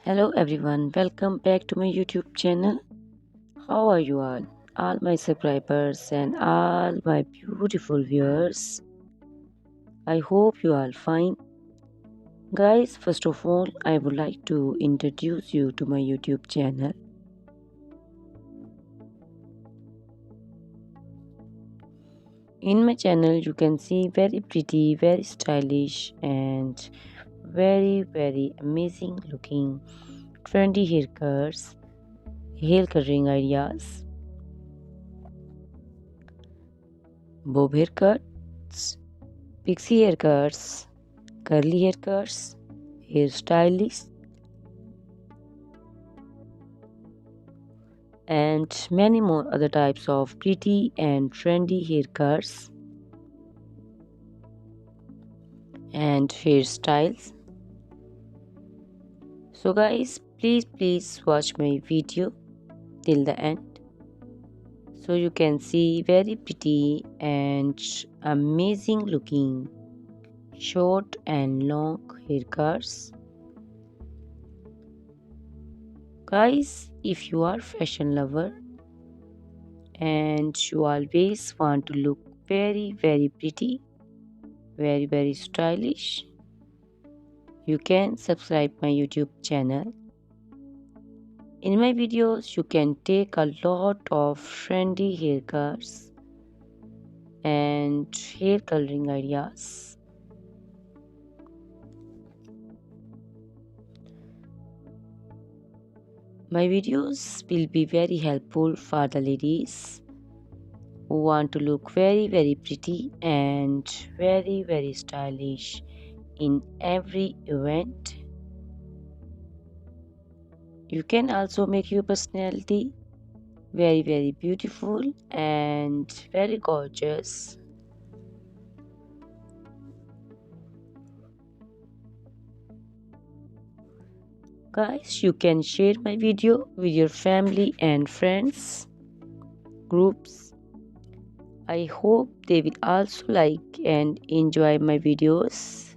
Hello everyone, welcome back to my YouTube channel. How are you all my subscribers and all my beautiful viewers? I hope you are fine. Guys, first of all, I would like to introduce you to my YouTube channel. In my channel, you can see very pretty, very stylish, and very amazing looking trendy haircuts, hair coloring ideas, bob haircuts, pixie haircuts, curly haircuts, hairstylists, and many more other types of pretty and trendy haircuts and hairstyles. So guys, please watch my video till the end so you can see very pretty and amazing looking short and long haircuts. Guys, if you are fashion lover and you always want to look very pretty, very stylish, you can subscribe my YouTube channel. In my videos, you can take a lot of trendy haircuts and hair coloring ideas. My videos will be very helpful for the ladies who want to look very pretty and very stylish in every event. You can also make your personality very beautiful and very gorgeous. Guys, you can share my video with your family and friends groups. I hope they will also like and enjoy my videos.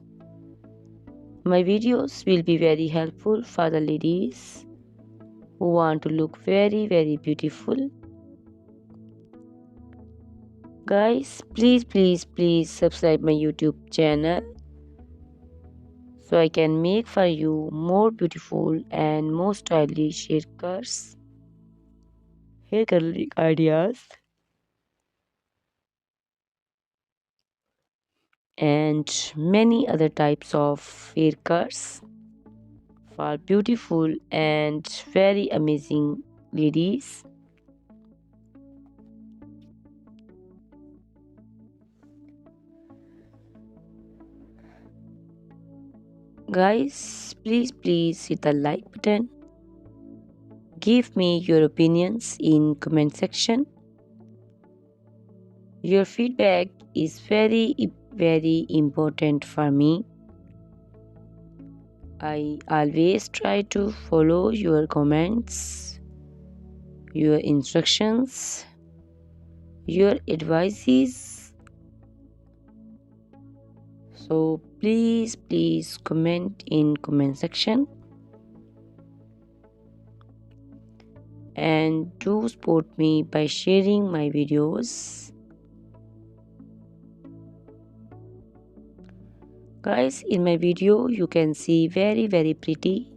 My videos will be very helpful for the ladies who want to look very beautiful. Guys, please subscribe my YouTube channel so I can make for you more beautiful and more stylish haircuts, hair coloring ideas, and many other types of haircuts for beautiful and very amazing ladies. Guys, please hit the like button. Give me your opinions in comment section. Your feedback is very important for me. I always try to follow your comments, your instructions, your advices. So please comment in comment section and do support me by sharing my videos. Guys, in my video you can see very pretty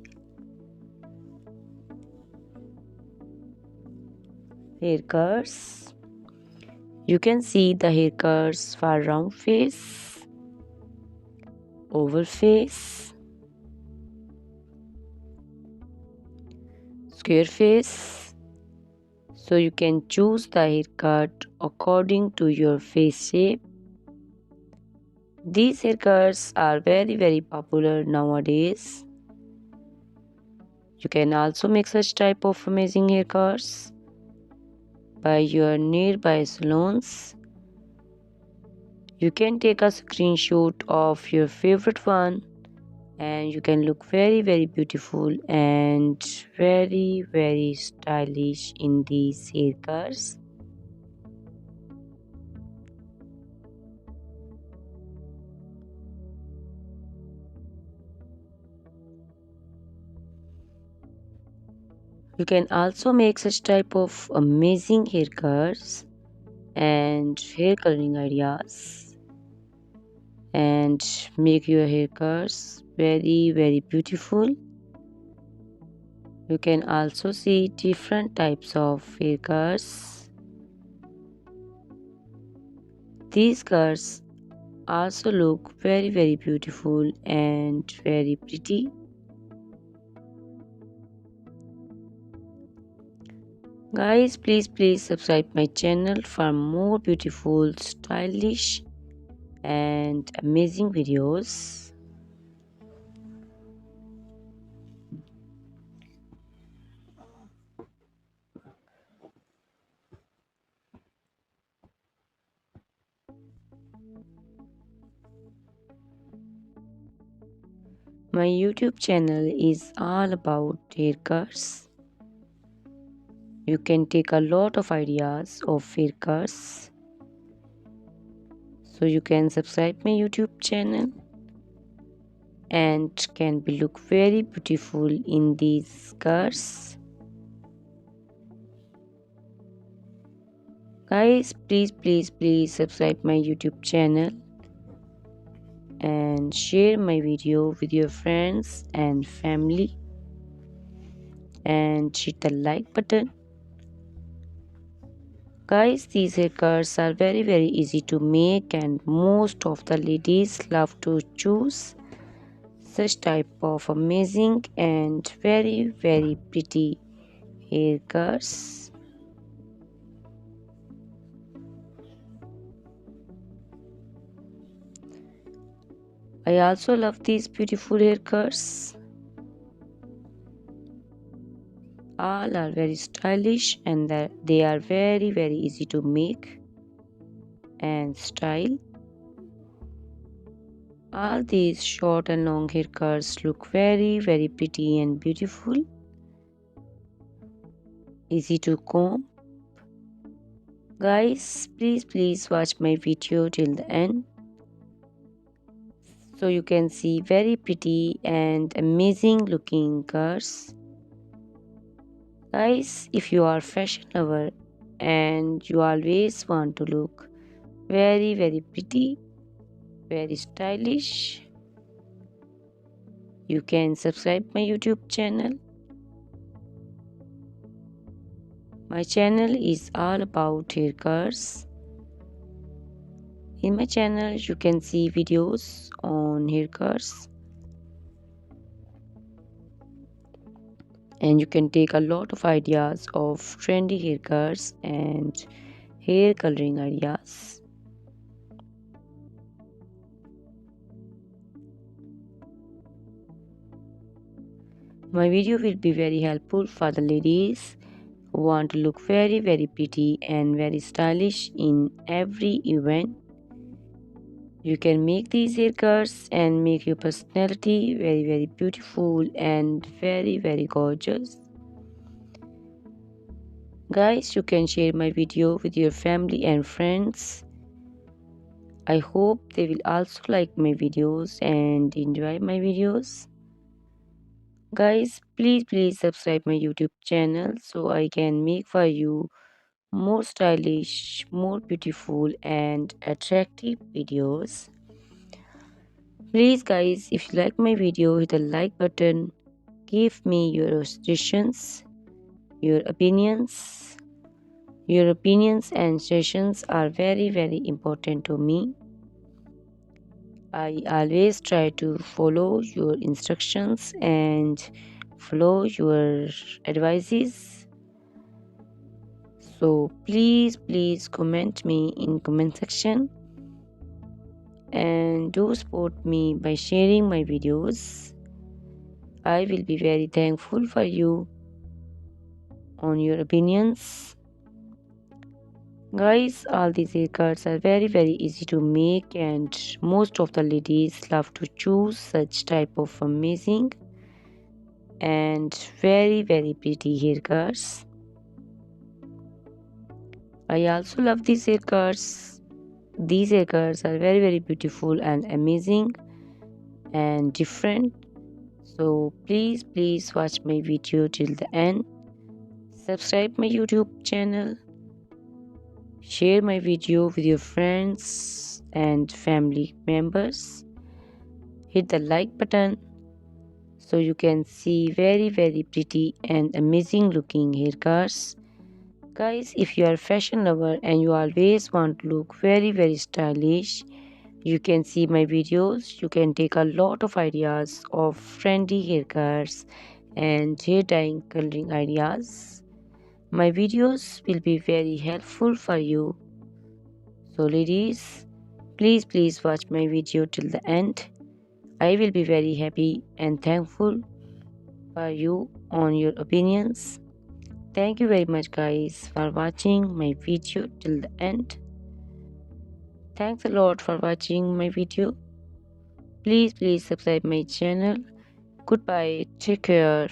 haircuts. You can see the haircuts for round face, oval face, square face. So you can choose the haircut according to your face shape. These haircuts are very popular nowadays. You can also make such type of amazing haircuts by your nearby salons. You can take a screenshot of your favorite one and you can look very beautiful and very stylish in these haircuts. You can also make such type of amazing haircuts and hair coloring ideas and make your haircuts very beautiful. You can also see different types of haircuts. These cuts also look very beautiful and very pretty. Guys, please subscribe my channel for more beautiful, stylish and amazing videos. My YouTube channel is all about haircuts. You can take a lot of ideas of haircuts. So you can subscribe my YouTube channel and can be look very beautiful in these cuts. Guys, please subscribe my YouTube channel and share my video with your friends and family and hit the like button. Guys, these haircuts are very easy to make and most of the ladies love to choose such type of amazing and very pretty haircuts. I also love these beautiful haircuts. All are very stylish and they are very easy to make and style. All these short and long haircuts look very pretty and beautiful. Easy to comb. Guys, please watch my video till the end so you can see very pretty and amazing looking curls. Guys, if you are fashion lover and you always want to look very pretty, very stylish, you can subscribe my YouTube channel. My channel is all about haircuts. In my channel you can see videos on haircuts and you can take a lot of ideas of trendy haircuts and hair coloring ideas. My video will be very helpful for the ladies who want to look very pretty and very stylish in every event. You can make these haircuts and make your personality very beautiful and very gorgeous. Guys, you can share my video with your family and friends. I hope they will also like my videos and enjoy my videos. Guys, please subscribe my YouTube channel so I can make for you more stylish, more beautiful and attractive videos. Please guys, if you like my video, hit the like button. Give me your suggestions, your opinions. Your opinions and suggestions are very important to me. I always try to follow your instructions and follow your advices. So please comment me in comment section and do support me by sharing my videos. I will be very thankful for you on your opinions. Guys, all these haircuts are very easy to make and most of the ladies love to choose such type of amazing and very pretty haircuts. I also love these haircuts. These haircuts are very beautiful and amazing and different. So please watch my video till the end subscribe my YouTube channel, share my video with your friends and family members, hit the like button so you can see very pretty and amazing looking haircuts. Guys, if you are a fashion lover and you always want to look very stylish, you can see my videos. You can take a lot of ideas of trendy haircuts and hair dyeing coloring ideas. My videos will be very helpful for you. So ladies, please watch my video till the end. I will be very happy and thankful for you on your opinions. Thank you very much guys for watching my video till the end. Thanks a lot for watching my video. Please subscribe my channel. Goodbye. Take care.